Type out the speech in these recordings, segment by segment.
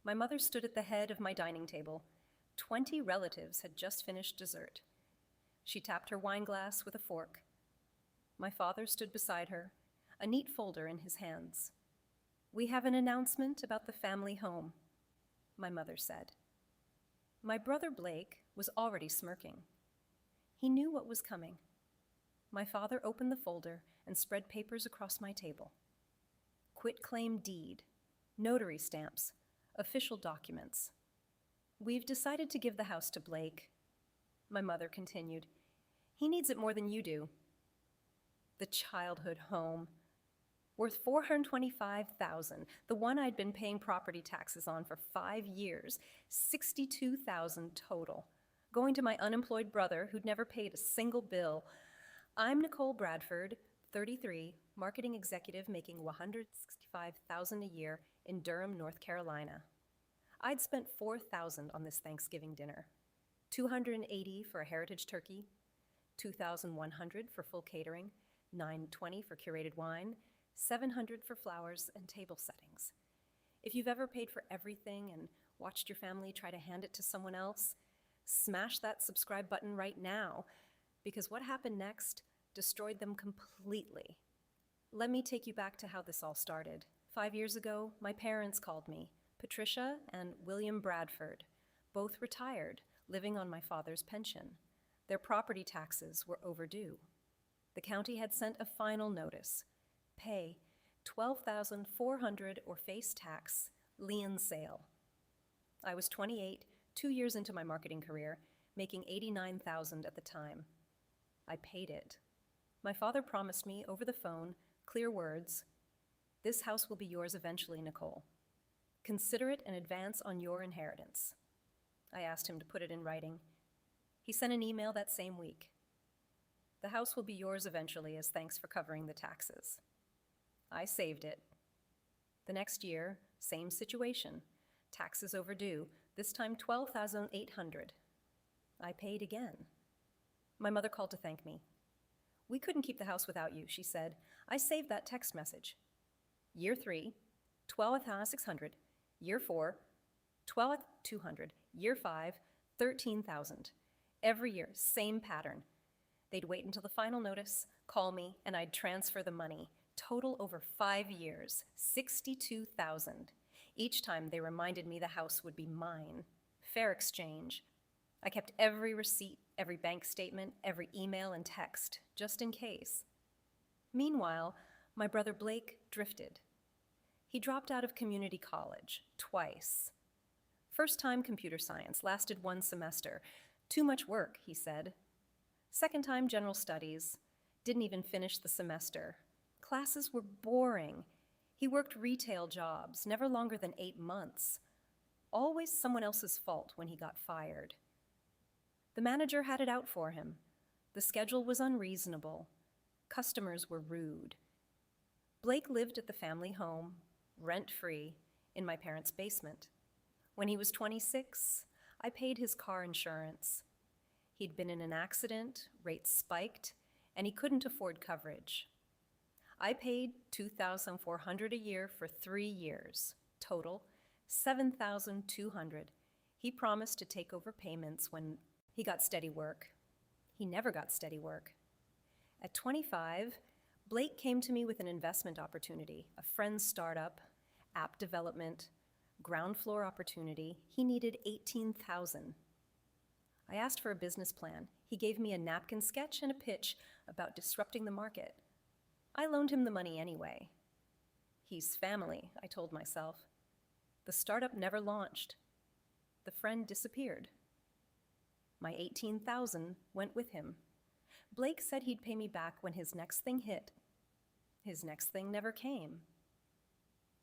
My mother stood at the head of my dining table. 20 relatives had just finished dessert. She tapped her wine glass with a fork. My father stood beside her, a neat folder in his hands. "We have an announcement about the family home," my mother said. My brother Blake was already smirking. He knew what was coming. My father opened the folder and spread papers across my table. Quitclaim deed, notary stamps, official documents. "We've decided to give the house to Blake," my mother continued. "He needs it more than you do." The childhood home, worth $425,000, the one I'd been paying property taxes on for 5 years, $62,000 total, going to my unemployed brother who'd never paid a single bill. I'm Nicole Bradford, 33, marketing executive making $165,000 a year in Durham, North Carolina. I'd spent $4,000 on this Thanksgiving dinner, $280 for a heritage turkey, $2,100 for full catering, $920 for curated wine, $700 for flowers and table settings. If you've ever paid for everything and watched your family try to hand it to someone else, smash that subscribe button right now, because what happened next destroyed them completely. Let me take you back to how this all started. 5 years ago, my parents called me, Patricia and William Bradford, both retired, living on my father's pension. Their property taxes were overdue. The county had sent a final notice: pay $12,400 or face tax, lien sale. I was 28, 2 years into my marketing career, making $89,000 at the time. I paid it. My father promised me over the phone, clear words: "This house will be yours eventually, Nicole. Consider it an advance on your inheritance." I asked him to put it in writing. He sent an email that same week. "The house will be yours eventually as thanks for covering the taxes." I saved it. The next year, same situation. Taxes overdue, this time $12,800. I paid again. My mother called to thank me. "We couldn't keep the house without you," she said. "I saved that text message. Year 3, $12,600. Year 4, $12,200. Year 5, $13,000. Every year, same pattern. They'd wait until the final notice, call me, and I'd transfer the money. Total over 5 years, $62,000. Each time they reminded me the house would be mine. Fair exchange. I kept every receipt, every bank statement, every email and text, just in case. Meanwhile, my brother Blake drifted. He dropped out of community college twice. First time computer science, lasted 1 semester. Too much work, he said. Second time general studies, didn't even finish the semester. Classes were boring. He worked retail jobs, never longer than 8 months. Always someone else's fault when he got fired. The manager had it out for him. The schedule was unreasonable. Customers were rude. Blake lived at the family home, rent-free, in my parents' basement. When he was 26, I paid his car insurance. He'd been in an accident, rates spiked, and he couldn't afford coverage. I paid $2,400 a year for 3 years. Total, $7,200. He promised to take over payments when he got steady work. He never got steady work. At 25, Blake came to me with an investment opportunity, a friend's startup, app development, ground floor opportunity. He needed $18,000. I asked for a business plan. He gave me a napkin sketch and a pitch about disrupting the market. I loaned him the money anyway. He's family, I told myself. The startup never launched. The friend disappeared. My $18,000 went with him. Blake said he'd pay me back when his next thing hit. His next thing never came.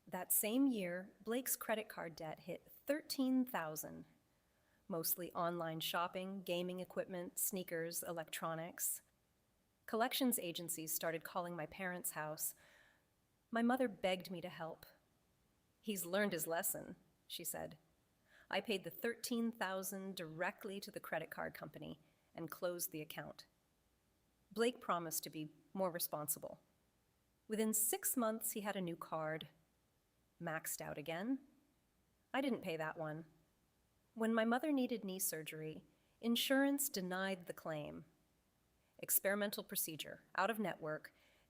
That same year, Blake's credit card debt hit $13,000. Mostly online shopping, gaming equipment, sneakers, electronics. Collections agencies started calling my parents' house. My mother begged me to help. "He's learned his lesson," she said. I paid the $13,000 directly to the credit card company and closed the account. Blake promised to be more responsible. Within 6 months, he had a new card. Maxed out again. I didn't pay that one. When my mother needed knee surgery, insurance denied the claim. Experimental procedure, out of network,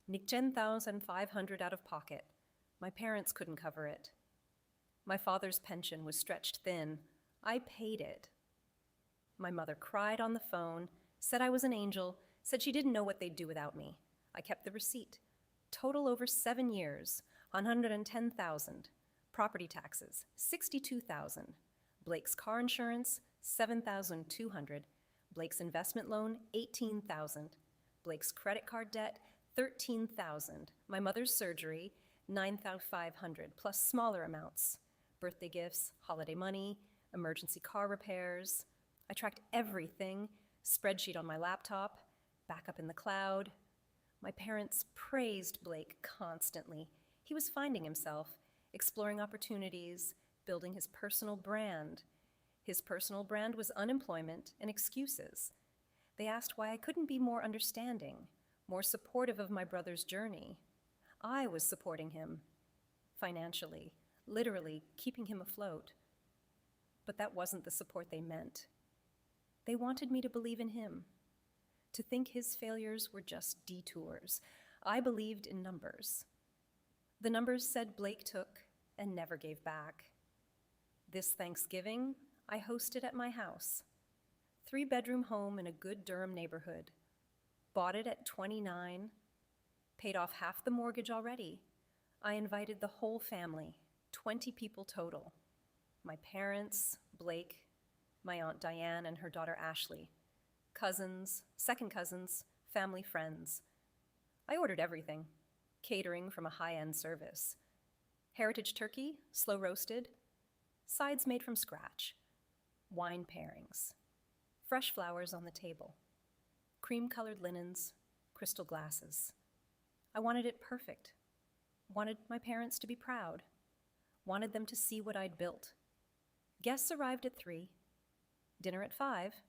10,500 out of pocket. My parents couldn't cover it. My father's pension was stretched thin. I paid it. My mother cried on the phone, said I was an angel, said she didn't know what they'd do without me. I kept the receipt. Total over 7 years, 110,000. Property taxes, 62,000. Blake's car insurance, 7,200. Blake's investment loan, 18,000. Blake's credit card debt, 13,000. My mother's surgery, 9,500, plus smaller amounts. Birthday gifts, holiday money, emergency car repairs. I tracked everything, spreadsheet on my laptop, backup in the cloud. My parents praised Blake constantly. He was finding himself, exploring opportunities, building his personal brand. His personal brand was unemployment and excuses. They asked why I couldn't be more understanding, more supportive of my brother's journey. I was supporting him, financially, literally keeping him afloat. But that wasn't the support they meant. They wanted me to believe in him, to think his failures were just detours. I believed in numbers. The numbers said Blake took and never gave back. This Thanksgiving, I hosted at my house. 3-bedroom home in a good Durham neighborhood. Bought it at 29, paid off half the mortgage already. I invited the whole family, 20 people total. My parents, Blake, my Aunt Diane and her daughter Ashley, cousins, second cousins, family friends. I ordered everything, catering from a high-end service. Heritage turkey, slow roasted, sides made from scratch, wine pairings, fresh flowers on the table, cream-colored linens, crystal glasses. I wanted it perfect, wanted my parents to be proud, wanted them to see what I'd built. Guests arrived at 3, dinner at 5.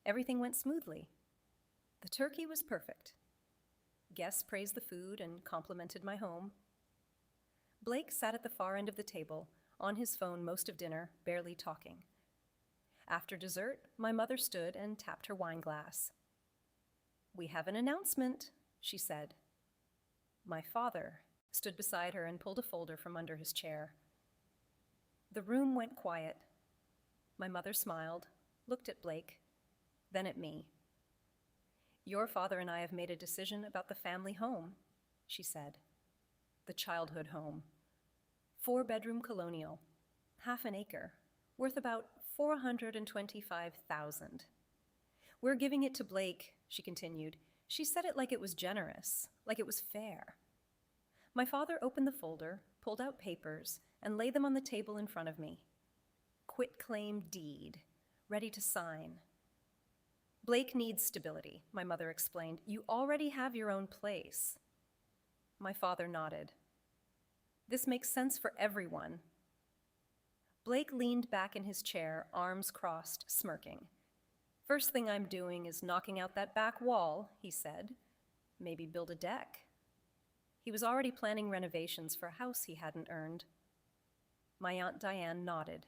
Everything went smoothly. The turkey was perfect. Guests praised the food and complimented my home. Blake sat at the far end of the table, on his phone most of dinner, barely talking. After dessert, my mother stood and tapped her wine glass. "We have an announcement," she said. My father stood beside her and pulled a folder from under his chair. The room went quiet. My mother smiled, looked at Blake, then at me. "Your father and I have made a decision about the family home," she said. The childhood home. 4-bedroom colonial, half an acre, worth about $425,000. "We're giving it to Blake," she continued. She said it like it was generous, like it was fair. My father opened the folder, pulled out papers, and laid them on the table in front of me. Quitclaim deed, ready to sign. "Blake needs stability," my mother explained. "You already have your own place." My father nodded. "This makes sense for everyone." Blake leaned back in his chair, arms crossed, smirking. "First thing I'm doing is knocking out that back wall," he said. "Maybe build a deck." He was already planning renovations for a house he hadn't earned. My Aunt Diane nodded.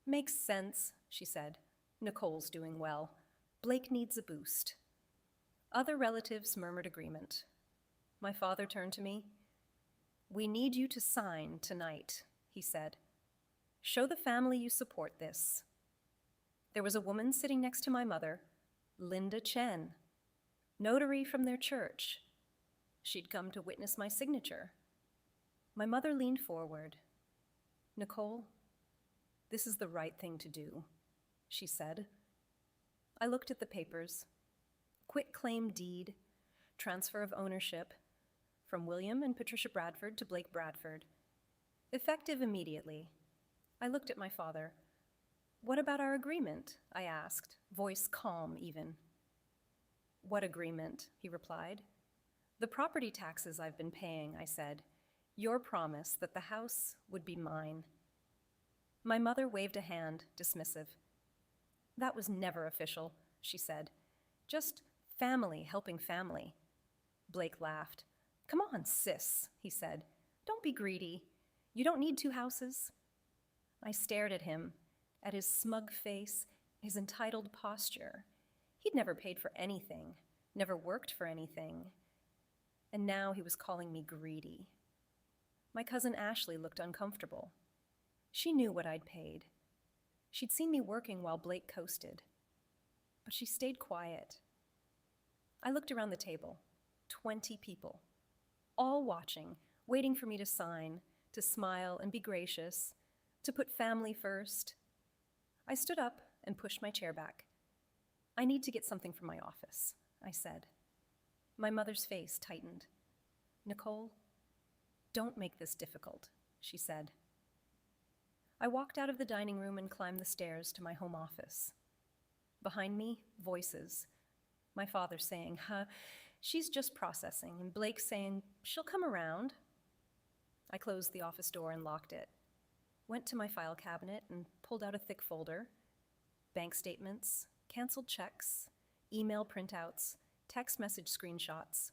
"Makes sense," she said. "Nicole's doing well. Blake needs a boost." Other relatives murmured agreement. My father turned to me. "We need you to sign tonight," he said. "Show the family you support this." There was a woman sitting next to my mother, Linda Chen, notary from their church. She'd come to witness my signature. My mother leaned forward. "Nicole, this is the right thing to do," she said. I looked at the papers. Quitclaim deed, transfer of ownership, from William and Patricia Bradford to Blake Bradford. Effective immediately. I looked at my father. "What about our agreement?" I asked, voice calm even. "What agreement?" he replied. "The property taxes I've been paying," I said. "Your promise that the house would be mine." My mother waved a hand, dismissive. "That was never official," she said. "Just family helping family." Blake laughed. "Come on, sis," he said. "Don't be greedy. You don't need 2 houses." I stared at him, at his smug face, his entitled posture. He'd never paid for anything, never worked for anything, and now he was calling me greedy. My cousin Ashley looked uncomfortable. She knew what I'd paid. She'd seen me working while Blake coasted. But she stayed quiet. I looked around the table. 20 people. All watching, waiting for me to sign, to smile and be gracious, to put family first. I stood up and pushed my chair back. I need to get something from my office, I said. My mother's face tightened. Nicole, don't make this difficult, she said. I walked out of the dining room and climbed the stairs to my home office. Behind me, voices. My father saying, she's just processing, and Blake saying, she'll come around. I closed the office door and locked it. Went to my file cabinet and pulled out a thick folder. Bank statements, canceled checks, email printouts, text message screenshots.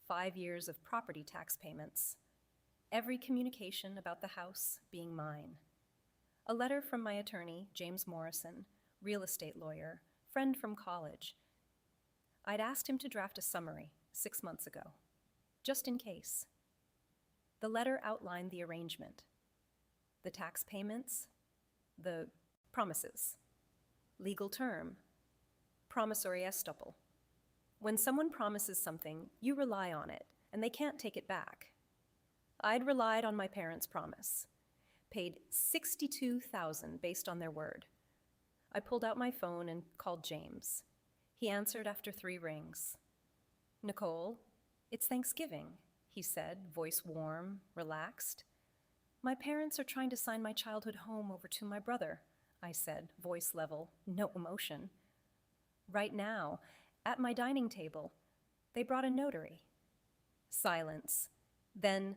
5 years of property tax payments. Every communication about the house being mine. A letter from my attorney, James Morrison, real estate lawyer, friend from college. I'd asked him to draft a summary 6 months ago, just in case. The letter outlined the arrangement, the tax payments, the promises, legal term, promissory estoppel. When someone promises something, you rely on it, and they can't take it back. I'd relied on my parents' promise, paid $62,000 based on their word. I pulled out my phone and called James. He answered after 3 rings. Nicole, it's Thanksgiving, he said, voice warm, relaxed. My parents are trying to sign my childhood home over to my brother, I said, voice level, no emotion. Right now, at my dining table, they brought a notary. Silence. Then,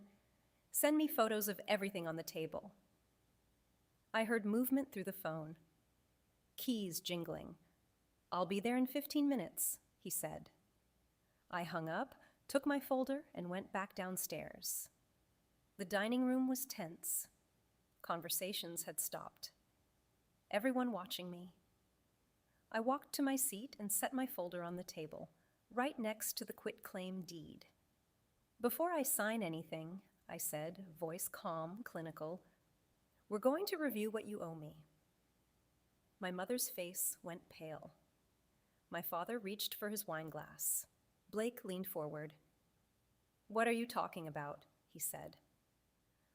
send me photos of everything on the table. I heard movement through the phone. Keys jingling. I'll be there in 15 minutes, he said. I hung up, took my folder, and went back downstairs. The dining room was tense. Conversations had stopped. Everyone watching me. I walked to my seat and set my folder on the table, right next to the quitclaim deed. Before I sign anything, I said, voice calm, clinical, we're going to review what you owe me. My mother's face went pale. My father reached for his wine glass. Blake leaned forward. What are you talking about? He said.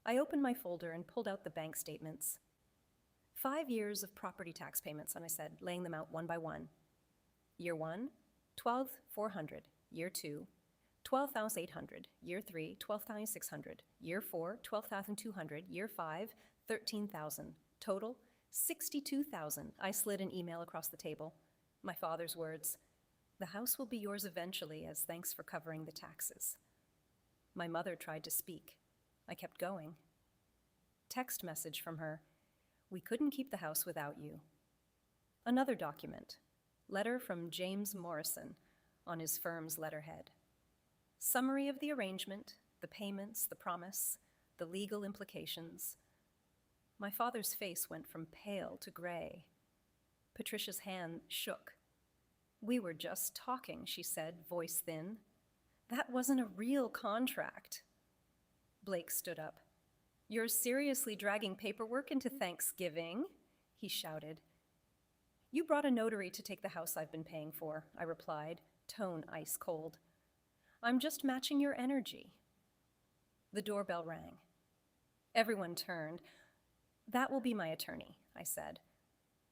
I opened my folder and pulled out the bank statements. 5 years of property tax payments, and I said, laying them out one by one. Year 1, $12,400. Year 2, $12,800. Year 3, $12,600. Year 4, $12,200. Year 5, $13,000. Total, $62,000. I slid an email across the table. My father's words, the house will be yours eventually as thanks for covering the taxes. My mother tried to speak. I kept going. Text message from her, we couldn't keep the house without you. Another document, letter from James Morrison on his firm's letterhead. Summary of the arrangement, the payments, the promise, the legal implications. My father's face went from pale to gray. Patricia's hand shook. We were just talking, she said, voice thin. That wasn't a real contract. Blake stood up. You're seriously dragging paperwork into Thanksgiving? He shouted. You brought a notary to take the house I've been paying for, I replied, tone ice cold. I'm just matching your energy. The doorbell rang. Everyone turned. That will be my attorney, I said.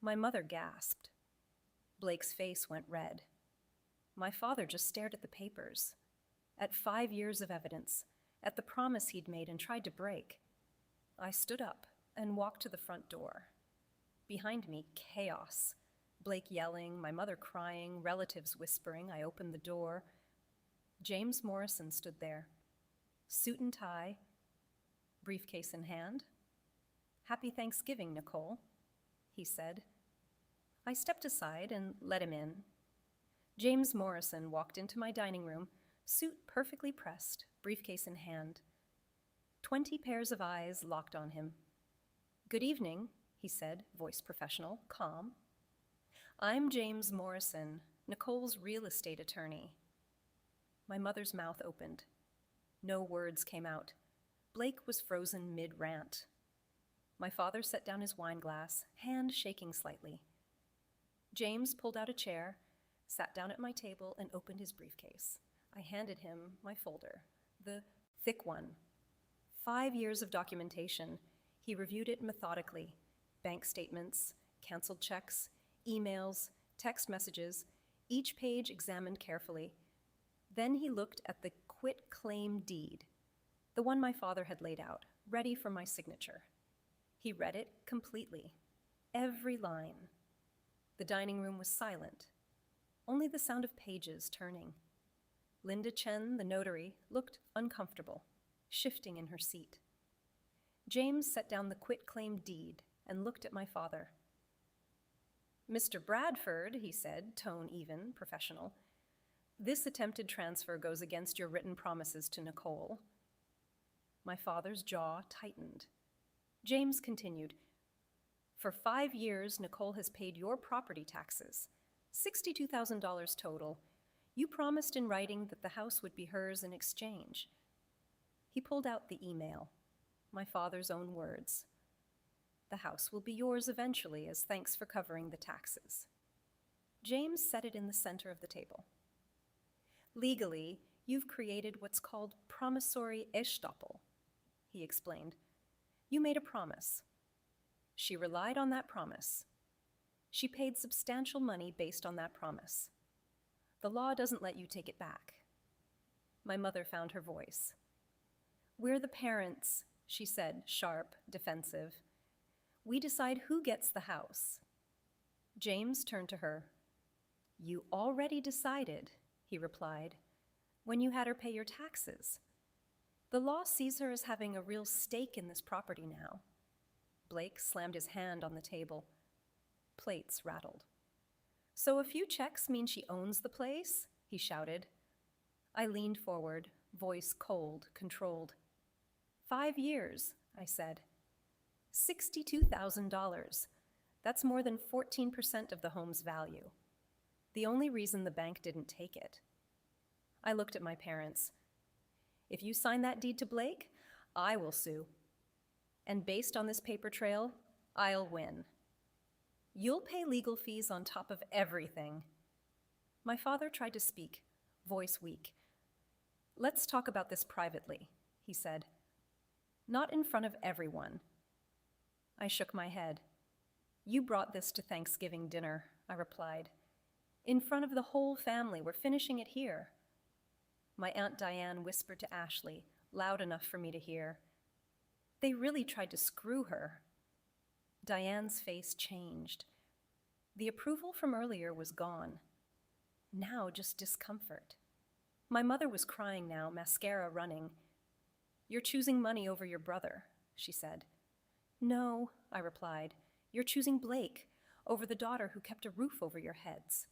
My mother gasped. Blake's face went red. My father just stared at the papers, at 5 years of evidence, at the promise he'd made and tried to break. I stood up and walked to the front door. Behind me, chaos. Blake yelling, my mother crying, relatives whispering. I opened the door. James Morrison stood there, suit and tie, briefcase in hand. Happy Thanksgiving, Nicole, he said. I stepped aside and let him in. James Morrison walked into my dining room, suit perfectly pressed, briefcase in hand. 20 pairs of eyes locked on him. "Good evening," he said, voice professional, calm. "I'm James Morrison, Nicole's real estate attorney." My mother's mouth opened. No words came out. Blake was frozen mid-rant. My father set down his wine glass, hand shaking slightly. James pulled out a chair, sat down at my table, and opened his briefcase. I handed him my folder, the thick one. 5 years of documentation. He reviewed it methodically. Bank statements, canceled checks, emails, text messages, each page examined carefully. Then he looked at the quit-claim deed, the one my father had laid out, ready for my signature. He read it completely, every line. The dining room was silent, only the sound of pages turning. Linda Chen, the notary, looked uncomfortable, shifting in her seat. James set down the quit-claim deed and looked at my father. "Mr. Bradford," he said, tone even, professional, "this attempted transfer goes against your written promises to Nicole." My father's jaw tightened. James continued, "For 5 years, Nicole has paid your property taxes, $62,000 total. You promised in writing that the house would be hers in exchange." He pulled out the email, my father's own words. "The house will be yours eventually as thanks for covering the taxes." James set it in the center of the table. "Legally, you've created what's called promissory estoppel," he explained. "You made a promise. She relied on that promise. She paid substantial money based on that promise. The law doesn't let you take it back." My mother found her voice. "We're the parents," she said, sharp, defensive. "We decide who gets the house." James turned to her. "You already decided," he replied, "when you had her pay your taxes. The law sees her as having a real stake in this property now." Blake slammed his hand on the table. Plates rattled. "So a few checks mean she owns the place?" he shouted. I leaned forward, voice cold, controlled. 5 years, I said. $62,000. That's more than 14% of the home's value. The only reason the bank didn't take it. I looked at my parents. "If you sign that deed to Blake, I will sue. And based on this paper trail, I'll win. You'll pay legal fees on top of everything." My father tried to speak, voice weak. "Let's talk about this privately," he said. "Not in front of everyone." I shook my head. "You brought this to Thanksgiving dinner," I replied. "In front of the whole family. We're finishing it here." My Aunt Diane whispered to Ashley, loud enough for me to hear. "They really tried to screw her." Diane's face changed. The approval from earlier was gone. Now just discomfort. My mother was crying now, mascara running. "You're choosing money over your brother," she said. "No," I replied. "You're choosing Blake over the daughter who kept a roof over your heads."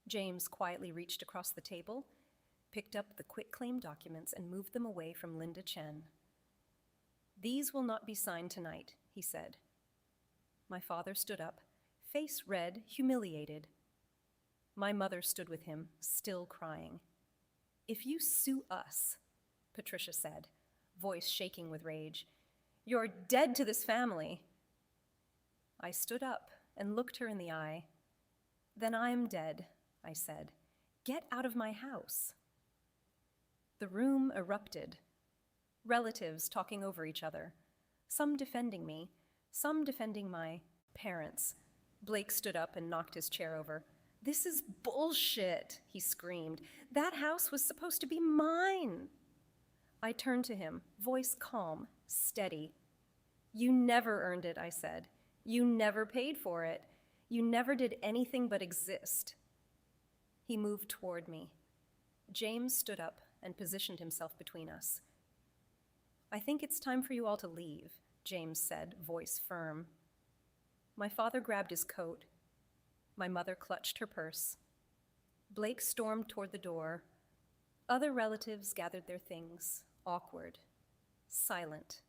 James quietly reached across the table, picked up the quitclaim documents, and moved them away from Linda Chen. "These will not be signed tonight," he said. My father stood up, face red, humiliated. My mother stood with him, still crying. "If you sue us," Patricia said, voice shaking with rage, "you're dead to this family." I stood up and looked her in the eye. "Then I'm dead," I said. "Get out of my house." The room erupted. Relatives talking over each other, some defending me, some defending my parents. Blake stood up and knocked his chair over. "This is bullshit," he screamed. "That house was supposed to be mine." I turned to him, voice calm, steady. "You never earned it," I said. "You never paid for it. You never did anything but exist." He moved toward me. James stood up and positioned himself between us. "I think it's time for you all to leave," James said, voice firm. My father grabbed his coat. My mother clutched her purse. Blake stormed toward the door. Other relatives gathered their things, awkward, silent.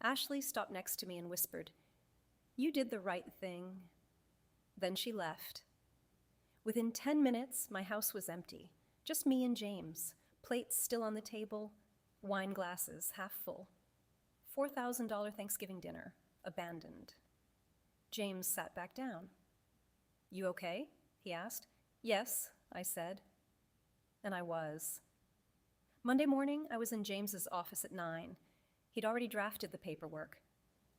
Ashley stopped next to me and whispered, "You did the right thing." Then she left. Within 10 minutes, my house was empty. Just me and James, plates still on the table, wine glasses half full. $4,000 Thanksgiving dinner, abandoned. James sat back down. "You okay?" he asked. "Yes," I said. And I was. Monday morning, I was in James's office at 9. He'd already drafted the paperwork.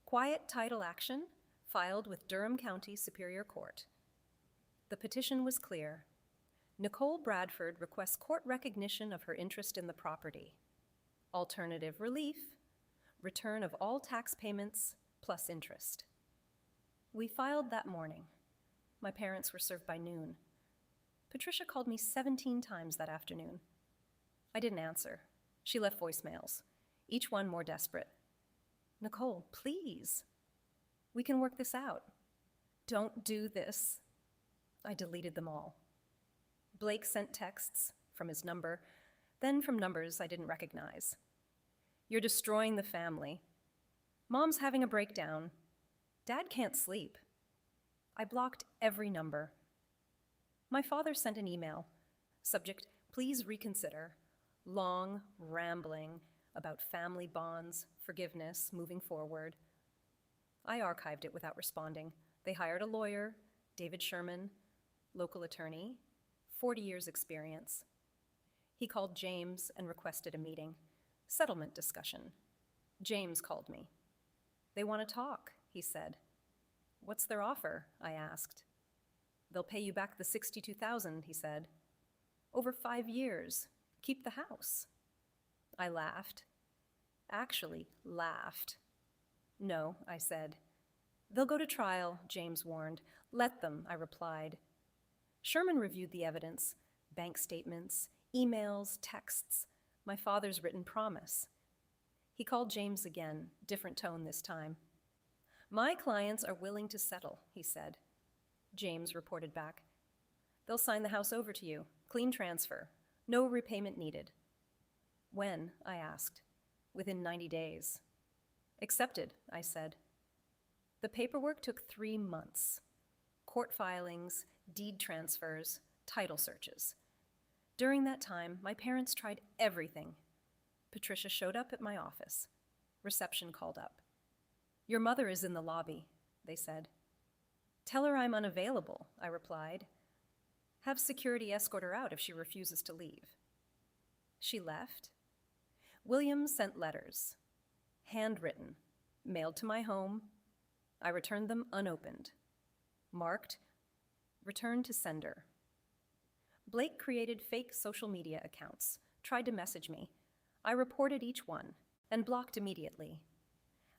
Quiet title action, filed with Durham County Superior Court. The petition was clear. Nicole Bradford requests court recognition of her interest in the property. Alternative relief, return of all tax payments plus interest. We filed that morning. My parents were served by noon. Patricia called me 17 times that afternoon. I didn't answer. She left voicemails, each one more desperate. "Nicole, please. We can work this out. Don't do this." I deleted them all. Blake sent texts from his number, then from numbers I didn't recognize. "You're destroying the family. Mom's having a breakdown. Dad can't sleep." I blocked every number. My father sent an email. Subject, "Please reconsider." Long, rambling about family bonds, forgiveness, moving forward. I archived it without responding. They hired a lawyer, David Sherman, local attorney, 40 years experience. He called James and requested a meeting. Settlement discussion. James called me. "They want to talk," he said. "What's their offer?" I asked. "They'll pay you back the $62,000, he said. "Over 5 years. Keep the house." I laughed. Actually laughed. "No," I said. "They'll go to trial," James warned. "Let them," I replied. Sherman reviewed the evidence, bank statements, emails, texts, my father's written promise. He called James again, different tone this time. "My clients are willing to settle," he said. James reported back. "They'll sign the house over to you. Clean transfer. No repayment needed." "When?" I asked. "Within 90 days. "Accepted," I said. The paperwork took 3 months. Court filings, deed transfers, title searches. During that time, my parents tried everything. Patricia showed up at my office. Reception called up. "Your mother is in the lobby," they said. "Tell her I'm unavailable," I replied. "Have security escort her out if she refuses to leave." She left. Williams sent letters, handwritten, mailed to my home. I returned them unopened, marked, "Return to sender." Blake created fake social media accounts, tried to message me. I reported each one and blocked immediately.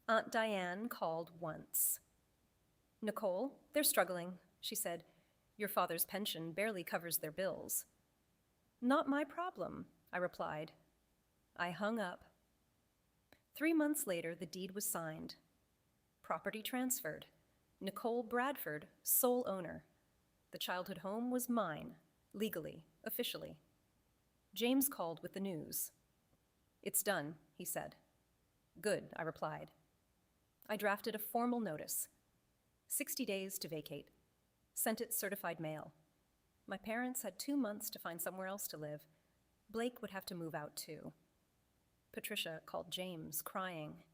Aunt Diane called once. "Nicole, they're struggling," she said. "Your father's pension barely covers their bills." "Not my problem," I replied. I hung up. 3 months later, the deed was signed. Property transferred. Nicole Bradford, sole owner. The childhood home was mine, legally, officially. James called with the news. "It's done," he said. "Good," I replied. I drafted a formal notice. 60 days to vacate. Sent it certified mail. My parents had 2 months to find somewhere else to live. Blake would have to move out too. Patricia called James, crying.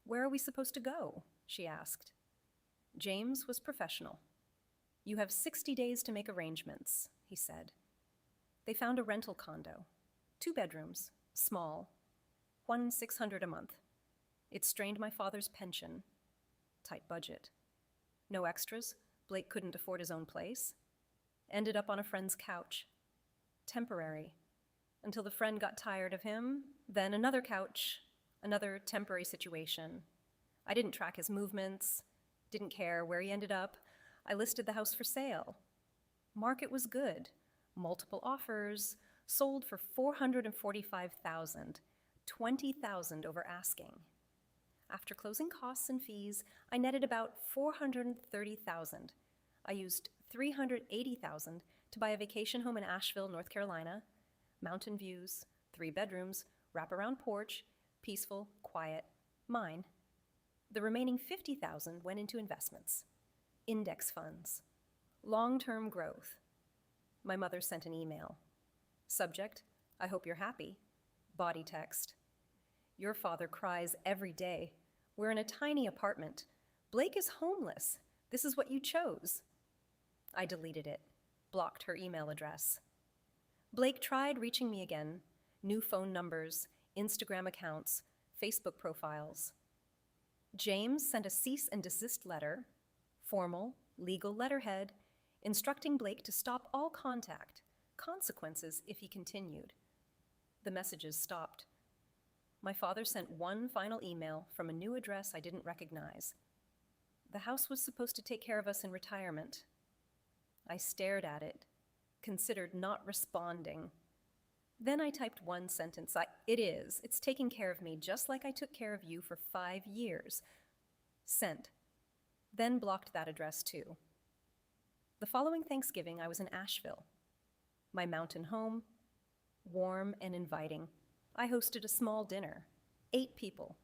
"Where are we supposed to go?" she asked. James was professional. "You have 60 days to make arrangements," he said. They found a rental condo. 2 bedrooms, small, $1,600 a month. It strained my father's pension. Tight budget. No extras. Blake couldn't afford his own place. Ended up on a friend's couch. Temporary. Until the friend got tired of him, then another couch, another temporary situation. I didn't track his movements, didn't care where he ended up. I listed the house for sale. Market was good. Multiple offers. Sold for $445,000, $20,000 over asking. After closing costs and fees, I netted about $430,000. I used $380,000 to buy a vacation home in Asheville, North Carolina. Mountain views, 3 bedrooms, wraparound porch, peaceful, quiet, mine. The remaining $50,000 went into investments, index funds, long-term growth. My mother sent an email. Subject, I hope you're happy. Body text. Your father cries every day. We're in a tiny apartment. Blake is homeless. This is what you chose. I deleted it, blocked her email address. Blake tried reaching me again. New phone numbers, Instagram accounts, Facebook profiles. James sent a cease and desist letter, formal, legal letterhead, instructing Blake to stop all contact, consequences if he continued. The messages stopped. My father sent one final email from a new address I didn't recognize. The house was supposed to take care of us in retirement. I stared at it, considered not responding. Then I typed one sentence. It's taking care of me just like I took care of you for 5 years. Sent. Then blocked that address too. The following Thanksgiving, I was in Asheville. My mountain home, warm and inviting. I hosted a small dinner. 8 people,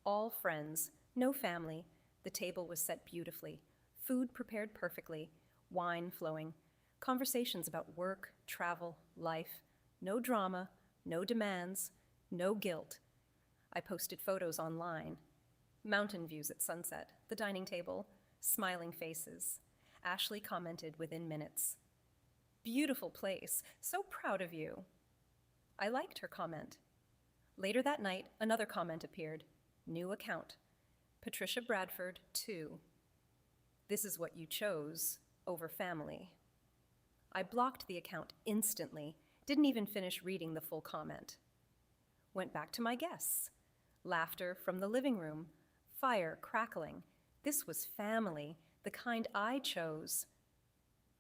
all friends, no family. The table was set beautifully, food prepared perfectly, wine flowing, conversations about work, travel, life. No drama, no demands, no guilt. I posted photos online. Mountain views at sunset, the dining table, smiling faces. Ashley commented within minutes. Beautiful place, so proud of you. I liked her comment. Later that night, another comment appeared. New account. Patricia Bradford, 2. This is what you chose over family. I blocked the account instantly. Didn't even finish reading the full comment. Went back to my guests. Laughter from the living room. Fire crackling. This was family, the kind I chose.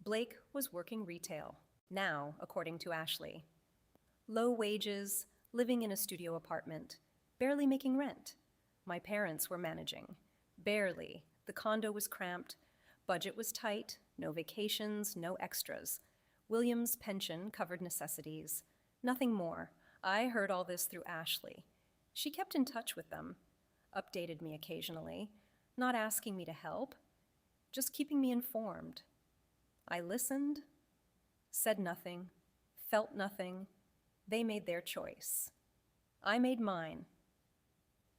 Blake was working retail, now, according to Ashley. Low wages, living in a studio apartment, barely making rent. My parents were managing. Barely. The condo was cramped. Budget was tight. No vacations, no extras. William's pension covered necessities. Nothing more. I heard all this through Ashley. She kept in touch with them, updated me occasionally, not asking me to help, just keeping me informed. I listened, said nothing, felt nothing. They made their choice. I made mine.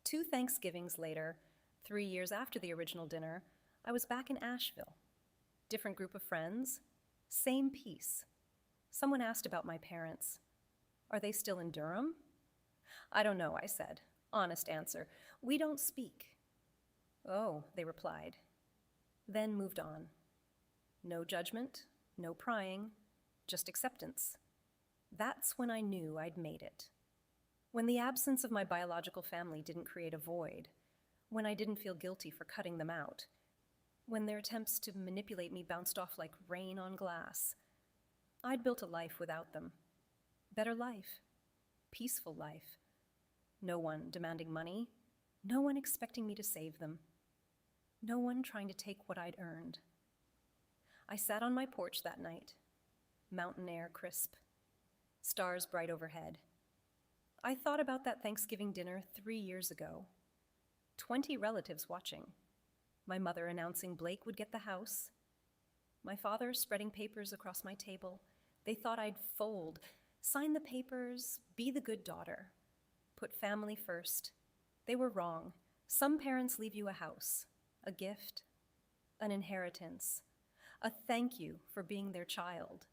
2 Thanksgivings later, 3 years after the original dinner, I was back in Asheville. Different group of friends, same piece. Someone asked about my parents. Are they still in Durham? I don't know, I said. Honest answer. We don't speak. Oh, they replied. Then moved on. No judgment, no prying, just acceptance. That's when I knew I'd made it. When the absence of my biological family didn't create a void. When I didn't feel guilty for cutting them out. When their attempts to manipulate me bounced off like rain on glass. I'd built a life without them. Better life. Peaceful life. No one demanding money. No one expecting me to save them. No one trying to take what I'd earned. I sat on my porch that night. Mountain air crisp. Stars bright overhead. I thought about that Thanksgiving dinner 3 years ago. 20 relatives watching. My mother announcing Blake would get the house. My father spreading papers across my table. They thought I'd fold, sign the papers, be the good daughter, put family first. They were wrong. Some parents leave you a house, a gift, an inheritance, a thank you for being their child.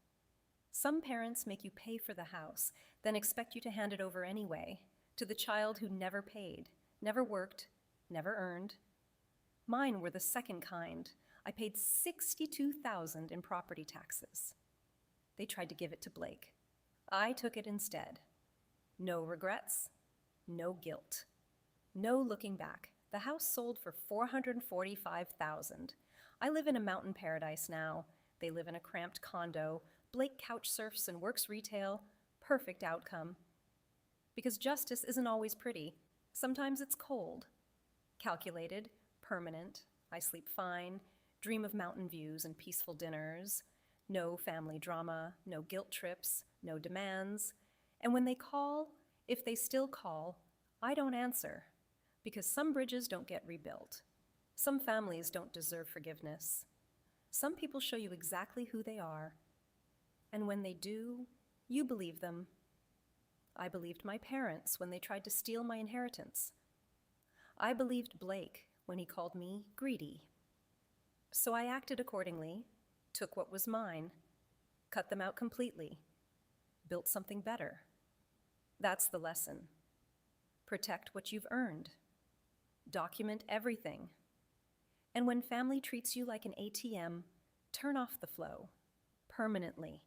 Some parents make you pay for the house, then expect you to hand it over anyway, to the child who never paid, never worked, never earned. Mine were the second kind. I paid $62,000 in property taxes. They tried to give it to Blake. I took it instead. No regrets, no guilt. No looking back. The house sold for $445,000. I live in a mountain paradise now. They live in a cramped condo. Blake couch surfs and works retail. Perfect outcome. Because justice isn't always pretty. Sometimes it's cold. Calculated, permanent. I sleep fine, dream of mountain views and peaceful dinners. No family drama, no guilt trips, no demands. And when they call, if they still call, I don't answer. Because some bridges don't get rebuilt. Some families don't deserve forgiveness. Some people show you exactly who they are. And when they do, you believe them. I believed my parents when they tried to steal my inheritance. I believed Blake when he called me greedy. So I acted accordingly, took what was mine, cut them out completely, built something better. That's the lesson. Protect what you've earned. Document everything. And when family treats you like an ATM, turn off the flow, permanently,